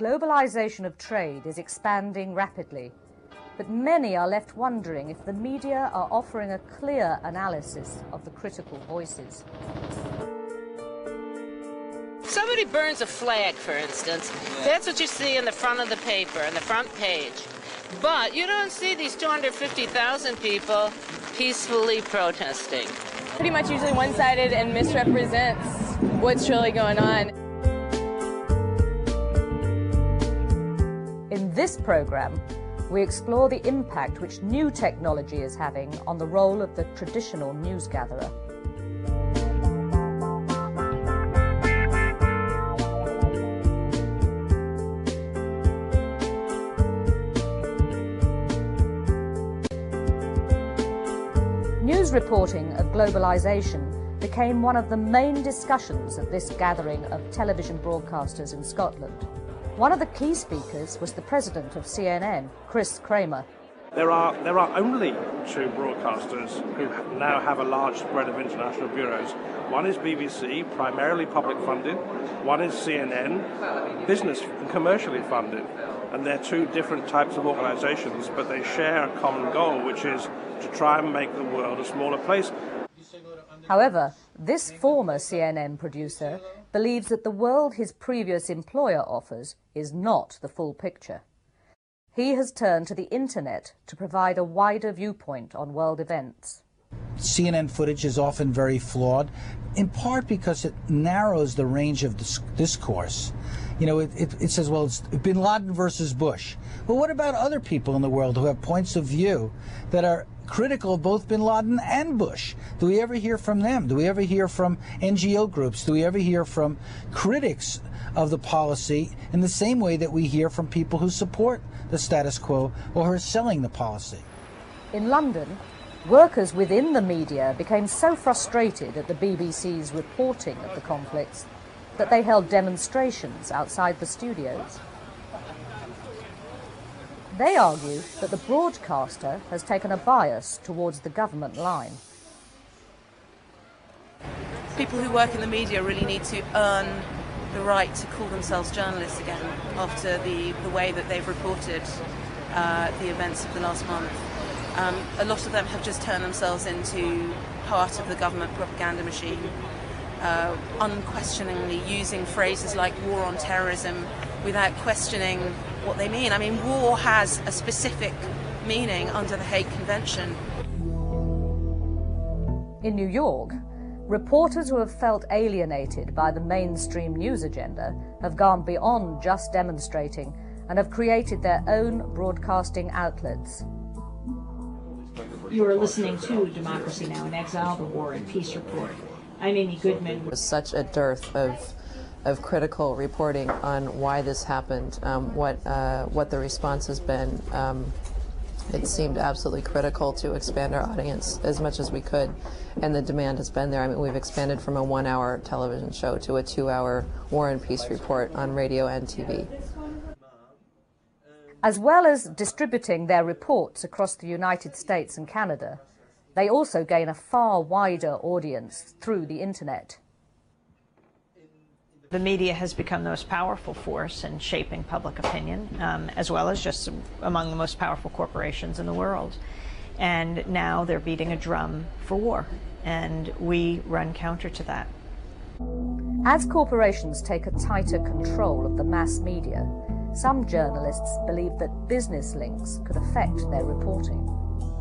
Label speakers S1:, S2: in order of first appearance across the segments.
S1: Globalisation of trade is expanding rapidly, but many are left wondering if the media are offering a clear analysis of the critical voices.
S2: Somebody burns a flag, for instance. That's what you see in the front of the paper, on the front page. But you don't see these 250,000 people peacefully protesting.
S3: Pretty much usually one-sided and misrepresents what's really going on.
S1: In this programme, we explore the impact which new technology is having on the role of the traditional news gatherer. News reporting of globalisation became one of the main discussions at this gathering of television broadcasters in Scotland. One of the key speakers was the president of CNN, Chris Kramer.
S4: There are only two broadcasters who now have a large spread of international bureaus. One is BBC, primarily public funded. One is CNN, business and commercially funded. And they're two different types of organizations, but they share a common goal, which is to try and make the world a smaller place.
S1: However, this former CNN producer believes that the world his previous employer offers is not the full picture. He has turned to the internet to provide a wider viewpoint on world events.
S5: CNN footage is often very flawed, in part because it narrows the range of discourse. You know, it says, well, it's bin Laden versus Bush. Well, what about other people in the world who have points of view that are critical of both bin Laden and Bush? Do we ever hear from them? Do we ever hear from NGO groups? Do we ever hear from critics of the policy in the same way that we hear from people who support the status quo or who are selling the policy?
S1: In London, workers within the media became so frustrated at the BBC's reporting of the conflicts that they held demonstrations outside the studios. They argue that the broadcaster has taken a bias towards the government line.
S6: People who work in the media really need to earn the right to call themselves journalists again after the way that they've reported the events of the last month. A lot of them have just turned themselves into part of the government propaganda machine, unquestioningly using phrases like war on terrorism without questioning what they mean. I mean, war has a specific meaning under the Hague Convention.
S1: In New York, reporters who have felt alienated by the mainstream news agenda have gone beyond just demonstrating and have created their own broadcasting outlets.
S7: You are listening to Democracy Now! In Exile, the War and Peace Report. I'm Amy Goodman.
S8: There's such a dearth of critical reporting on why this happened, what the response has been. It seemed absolutely critical to expand our audience as much as we could, and the demand has been there. I mean, we've expanded from a 1-hour television show to a 2-hour War and Peace report on radio and TV.
S1: As well as distributing their reports across the United States and Canada, they also gain a far wider audience through the internet.
S7: The media has become the most powerful force in shaping public opinion, as well as just among the most powerful corporations in the world. And now they're beating a drum for war, and we run counter to that.
S1: As corporations take a tighter control of the mass media, some journalists believe that business links could affect their reporting.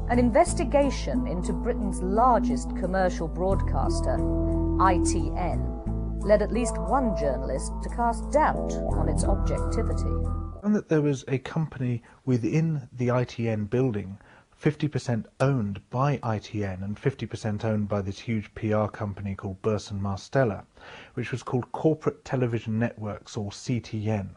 S1: An investigation into Britain's largest commercial broadcaster, ITN, led at least one journalist to cast doubt on its objectivity.
S9: And that there was a company within the ITN building, 50% owned by ITN and 50% owned by this huge PR company called Burson Marsteller, which was called Corporate Television Networks, or CTN.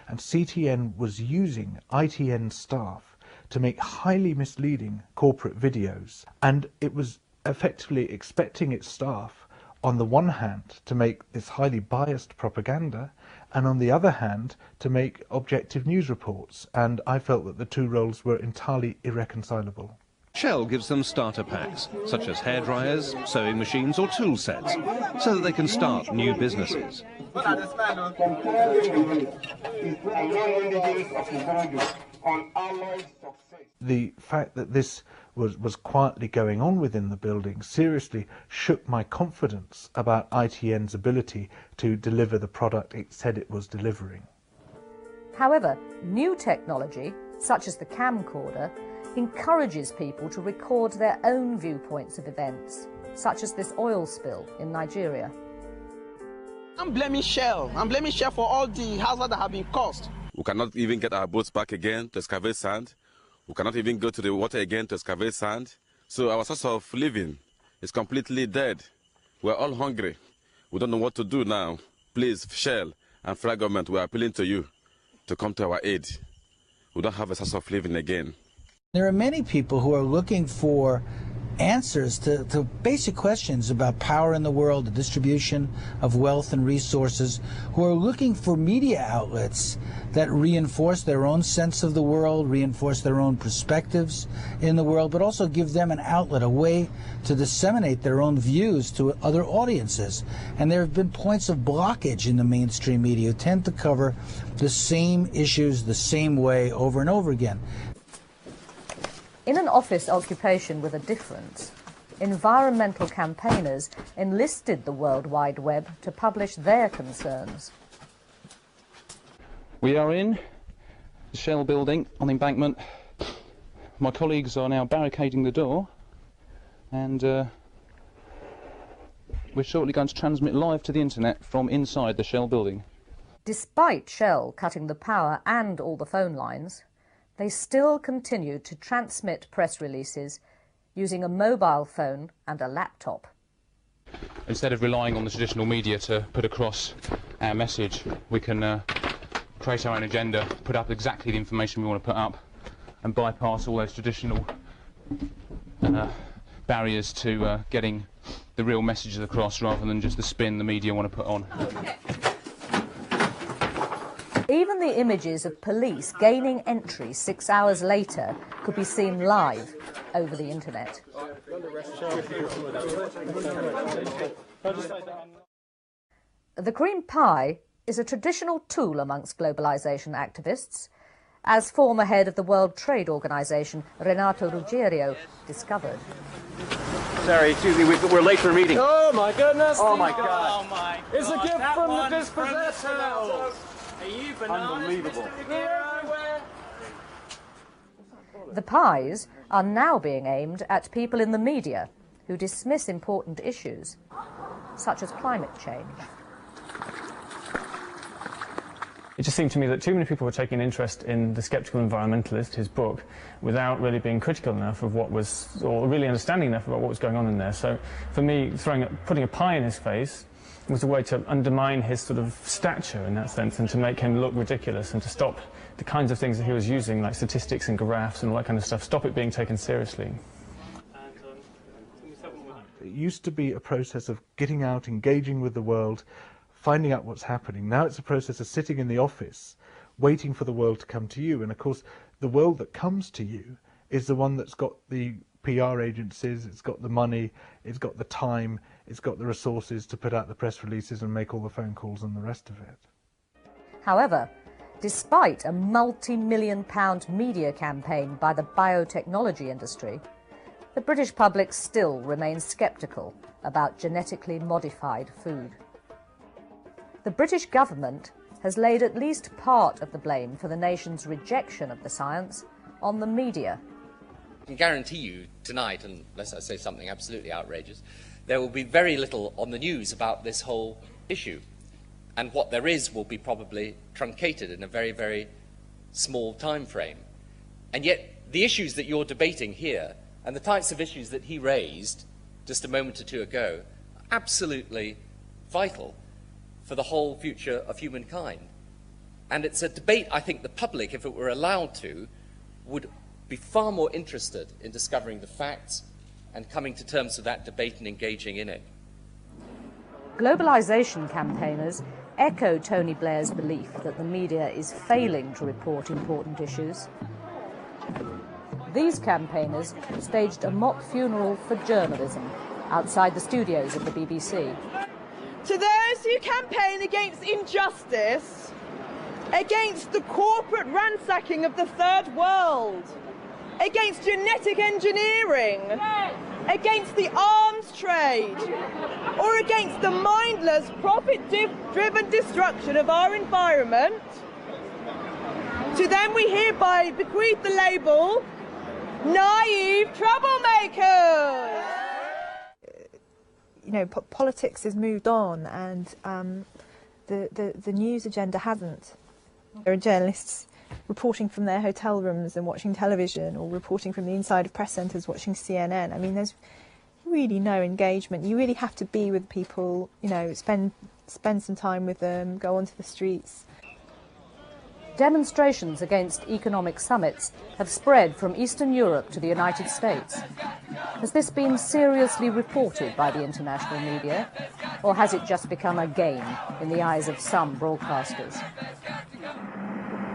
S9: And CTN was using ITN staff to make highly misleading corporate videos, and it was effectively expecting its staff, on the one hand, to make this highly biased propaganda, and on the other hand, to make objective news reports, and I felt that the two roles were entirely irreconcilable.
S10: Shell gives them starter packs, such as hairdryers, sewing machines or tool sets, so that they can start new businesses.
S9: The fact that this was quietly going on within the building seriously shook my confidence about ITN's ability to deliver the product it said it was delivering.
S1: However, new technology, such as the camcorder, encourages people to record their own viewpoints of events, such as this oil spill in Nigeria.
S11: I'm blaming Shell. I'm blaming Shell for all the hazards that have been caused.
S12: We cannot even get our boats back again to excavate sand. We cannot even go to the water again to excavate sand. So our source of living is completely dead. We're all hungry. We don't know what to do now. Please, Shell and federal government, we're appealing to you to come to our aid. We don't have a source of living again.
S5: There are many people who are looking for answers to basic questions about power in the world, the distribution of wealth and resources, who are looking for media outlets that reinforce their own sense of the world, reinforce their own perspectives in the world, but also give them an outlet, a way to disseminate their own views to other audiences. And there have been points of blockage in the mainstream media who tend to cover the same issues the same way over and over again.
S1: In an office occupation with a difference, environmental campaigners enlisted the World Wide Web to publish their concerns.
S13: We are in the Shell building on the embankment. My colleagues are now barricading the door, and we're shortly going to transmit live to the internet from inside the Shell building.
S1: Despite Shell cutting the power and all the phone lines, they still continued to transmit press releases using a mobile phone and a laptop.
S13: Instead of relying on the traditional media to put across our message, we can create our own agenda, put up exactly the information we want to put up, and bypass all those traditional barriers to getting the real messages across rather than just the spin the media want to put on.
S1: Even the images of police gaining entry 6 hours later could be seen live over the internet. The cream pie is a traditional tool amongst globalisation activists, as former head of the World Trade Organization, Renato Ruggiero, discovered.
S14: Sorry, excuse me, we're late for a meeting.
S11: Oh my goodness!
S14: Oh my God!
S11: Oh my!
S14: It's a gift from the
S11: dispossessor. Are you bananas?
S14: Unbelievable.
S1: The pies are now being aimed at people in the media who dismiss important issues, such as climate change.
S15: It just seemed to me that too many people were taking interest in The Skeptical Environmentalist, his book, without really being critical enough of what was, or really understanding enough about what was going on in there. So for me, putting a pie in his face was a way to undermine his sort of stature in that sense, and to make him look ridiculous, and to stop the kinds of things that he was using, like statistics and graphs and all that kind of stuff, stop it being taken seriously.
S9: It used to be a process of getting out, engaging with the world, finding out what's happening. Now it's a process of sitting in the office, waiting for the world to come to you. And of course, the world that comes to you is the one that's got the PR agencies, it's got the money, it's got the time, it's got the resources to put out the press releases and make all the phone calls and the rest of it.
S1: However, despite a multi-million-pound media campaign by the biotechnology industry, the British public still remains sceptical about genetically modified food. The British government has laid at least part of the blame for the nation's rejection of the science on the media.
S16: I can guarantee you tonight, unless I say something absolutely outrageous, there will be very little on the news about this whole issue. And what there is will be probably truncated in a very, very small time frame. And yet the issues that you're debating here and the types of issues that he raised just a moment or two ago are absolutely vital for the whole future of humankind. And it's a debate I think the public, if it were allowed to, would be far more interested in discovering the facts and coming to terms with that debate and engaging in it.
S1: Globalisation campaigners echo Tony Blair's belief that the media is failing to report important issues. These campaigners staged a mock funeral for journalism outside the studios of the BBC.
S17: To those who campaign against injustice, against the corporate ransacking of the third world, against genetic engineering, against the arms trade, or against the mindless, profit-driven destruction of our environment, to them we hereby bequeath the label, naive troublemakers.
S18: You know, politics has moved on, and the news agenda hasn't. There are journalists reporting from their hotel rooms and watching television, or reporting from the inside of press centres watching CNN. I mean, there's really no engagement. You really have to be with people, you know, spend some time with them, go onto the streets.
S1: Demonstrations against economic summits have spread from Eastern Europe to the United States. Has this been seriously reported by the international media, or has it just become a game in the eyes of some broadcasters?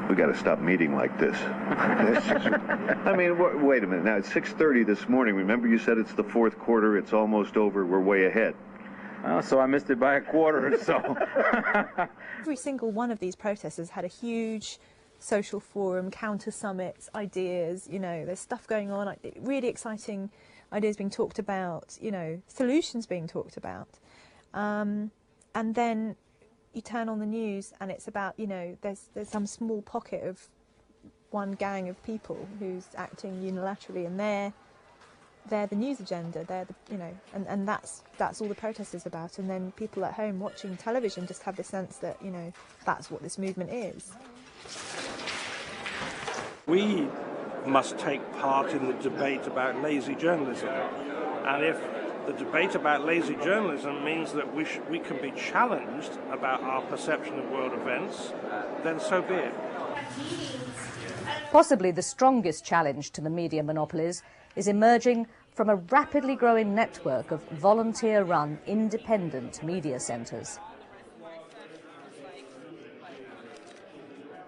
S19: We got to stop meeting like this. I mean, wait a minute. Now, it's 6:30 this morning. Remember you said it's the fourth quarter, it's almost over, we're way ahead.
S14: Oh, so I missed it by a quarter or so.
S18: Every single one of these protests has had a huge social forum, counter summits, ideas, you know, there's stuff going on, really exciting ideas being talked about, you know, solutions being talked about. And then you turn on the news and it's about, you know, there's some small pocket of one gang of people who's acting unilaterally, and they're the news agenda, they're the, you know, and that's all the protest is about. And then people at home watching television just have the sense that, you know, that's what this movement is.
S4: We must take part in the debate about lazy journalism, and if the debate about lazy journalism means that we can be challenged about our perception of world events, then so be it.
S1: Possibly the strongest challenge to the media monopolies is emerging from a rapidly growing network of volunteer-run independent media centres.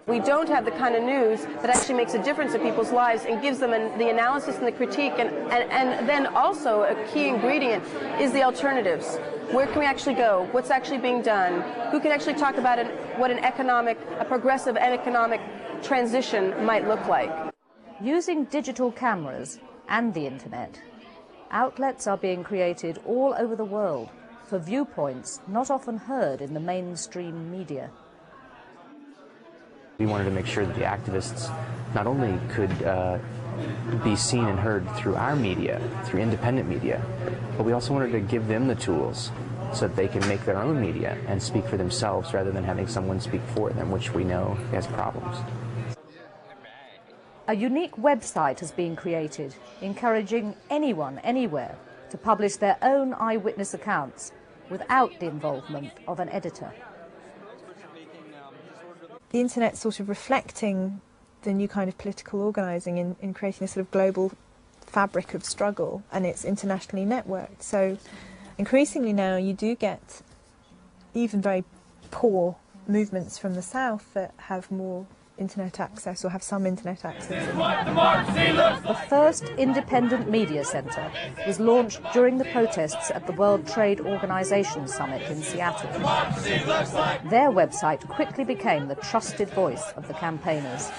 S20: We don't have the kind of news that actually makes a difference in people's lives and gives them the analysis and the critique, and then also a key ingredient is the alternatives. Where can we actually go? What's actually being done? Who can actually talk about what a progressive economic transition might look like?
S1: Using digital cameras and the internet, outlets are being created all over the world for viewpoints not often heard in the mainstream media.
S21: We wanted to make sure that the activists not only could be seen and heard through our media, through independent media, but we also wanted to give them the tools so that they can make their own media and speak for themselves rather than having someone speak for them, which we know has problems.
S1: A unique website has been created, encouraging anyone, anywhere, to publish their own eyewitness accounts without the involvement of an editor.
S18: The internet's sort of reflecting the new kind of political organising in creating a sort of global fabric of struggle, and it's internationally networked. So increasingly now you do get even very poor movements from the south that have more internet access or have some internet access.
S1: The first independent media centre was launched during the protests at the World Trade Organization Summit in Seattle. Their website quickly became the trusted voice of the campaigners.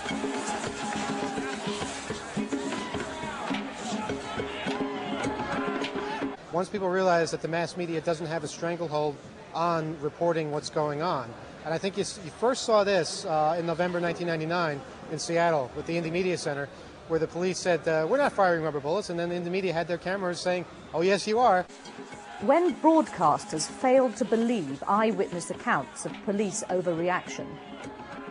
S22: Once people realize that the mass media doesn't have a stranglehold on reporting what's going on, and I think you first saw this in November 1999 in Seattle with the Indie Media Center, where the police said, we're not firing rubber bullets, and then the Indie Media had their cameras saying, oh yes you are.
S1: When broadcasters failed to believe eyewitness accounts of police overreaction,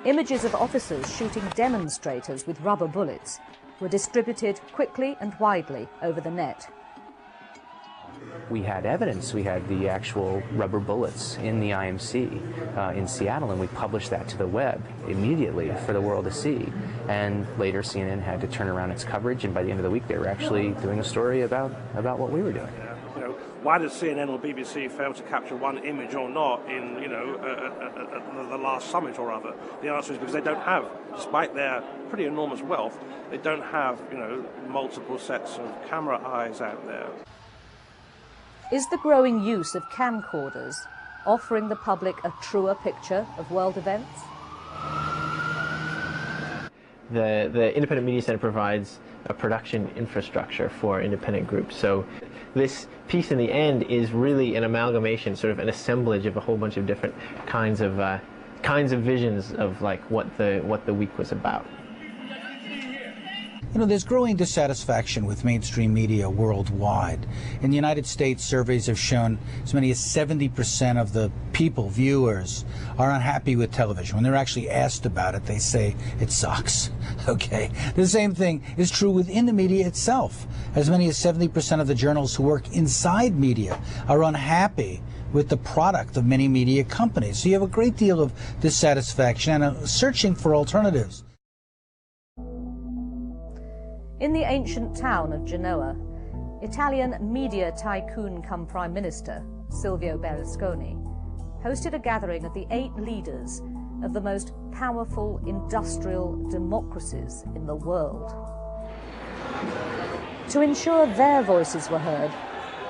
S1: images of officers shooting demonstrators with rubber bullets were distributed quickly and widely over the net.
S21: We had evidence. We had the actual rubber bullets in the IMC in Seattle, and we published that to the web immediately for the world to see. And later CNN had to turn around its coverage, and by the end of the week they were actually doing a story about what we were doing.
S4: You know, why did CNN or BBC fail to capture one image or not in, you know, the last summit or other? The answer is because they don't have, despite their pretty enormous wealth, they don't have, you know, multiple sets of camera eyes out there.
S1: Is the growing use of camcorders offering the public a truer picture of world events?
S2: The Independent Media Center provides a production infrastructure for independent groups. So this piece in the end is really an amalgamation, sort of an assemblage of a whole bunch of different kinds of visions of like what the week was about.
S5: You know, there's growing dissatisfaction with mainstream media worldwide. In the United States, surveys have shown as many as 70% of the people, viewers, are unhappy with television. When they're actually asked about it, they say it sucks. Okay. The same thing is true within the media itself. As many as 70% of the journalists who work inside media are unhappy with the product of many media companies. So you have a great deal of dissatisfaction and searching for alternatives.
S1: In the ancient town of Genoa, Italian media tycoon come Prime Minister, Silvio Berlusconi, hosted a gathering of the 8 leaders of the most powerful industrial democracies in the world. To ensure their voices were heard,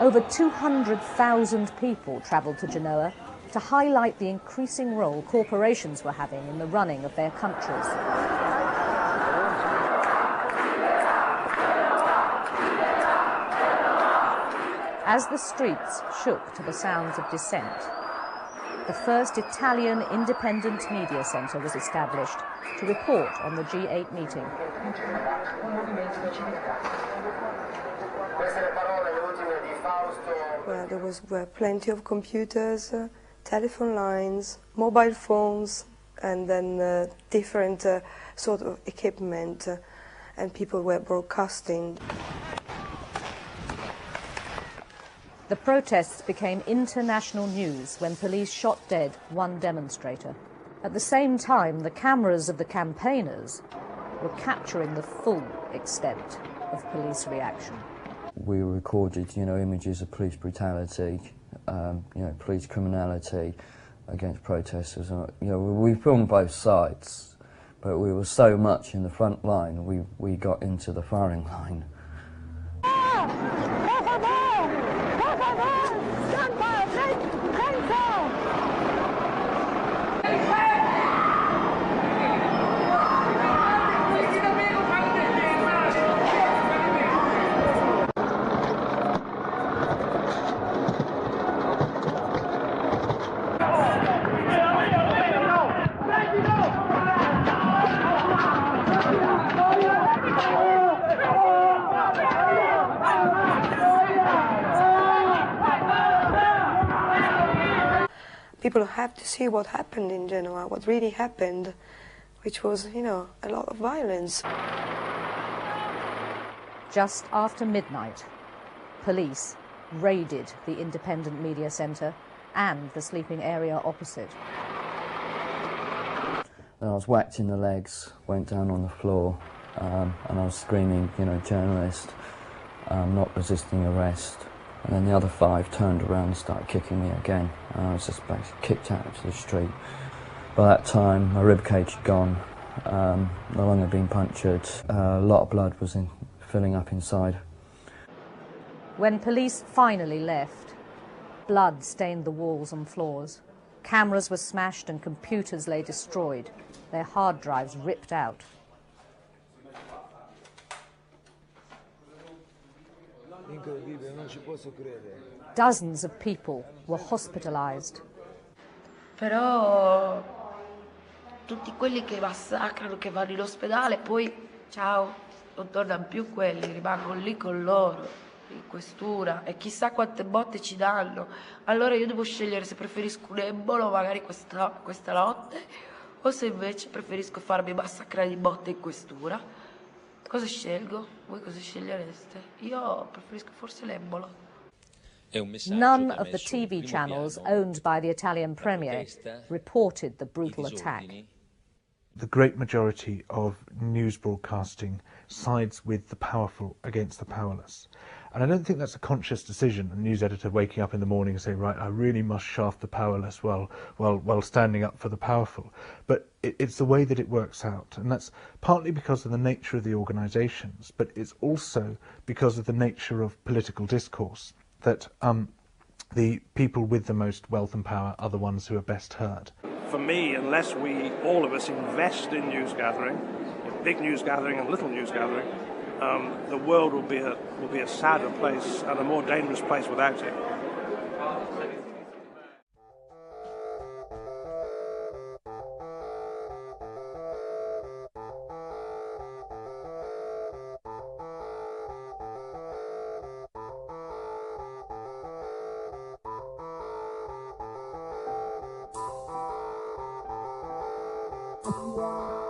S1: over 200,000 people travelled to Genoa to highlight the increasing role corporations were having in the running of their countries. As the streets shook to the sounds of dissent, the first Italian independent media centre was established to report on the G8 meeting.
S3: Well, there were plenty of computers, telephone lines, mobile phones, and then different sort of equipment, and people were broadcasting.
S1: The protests became international news when police shot dead one demonstrator. At the same time, the cameras of the campaigners were capturing the full extent of police reaction.
S23: We recorded, images of police brutality, police criminality against protesters. We filmed both sides, but we were so much in the front line, we got into the firing line.
S3: People have to see what happened in Genoa, what really happened, which was, a lot of violence.
S1: Just after midnight, police raided the independent media centre and the sleeping area opposite.
S23: And I was whacked in the legs, went down on the floor, and I was screaming, journalist, not resisting arrest. And then the other 5 turned around and started kicking me again. And I was just basically kicked out into the street. By that time, my ribcage had gone, no longer being punctured. A lot of blood was filling up inside.
S1: When police finally left, blood stained the walls and floors. Cameras were smashed and computers lay destroyed, their hard drives ripped out. Dozens of people were hospitalized.
S24: Però tutti quelli che massacrano, che vanno in ospedale, poi ciao, non tornano più quelli, rimangono lì con loro, in questura, e chissà quante botte ci danno. Allora io devo scegliere se preferisco un embolo magari questa notte, o se invece preferisco farmi massacrare di botte in questura. Cosa scelgo? Voi cosa scegliereste? Io preferisco forse l'embolo.
S1: None of the TV channels owned by the Italian premier reported the brutal attack.
S9: The great majority of news broadcasting sides with the powerful against the powerless. And I don't think that's a conscious decision, a news editor waking up in the morning and saying, right, I really must shaft the powerless while standing up for the powerful. But it's the way that it works out. And that's partly because of the nature of the organisations, but it's also because of the nature of political discourse. That the people with the most wealth and power are the ones who are best hurt.
S4: For me, unless all of us invest in news gathering, big news gathering and little news gathering, the world will be a sadder place and a more dangerous place without it.
S6: Wow.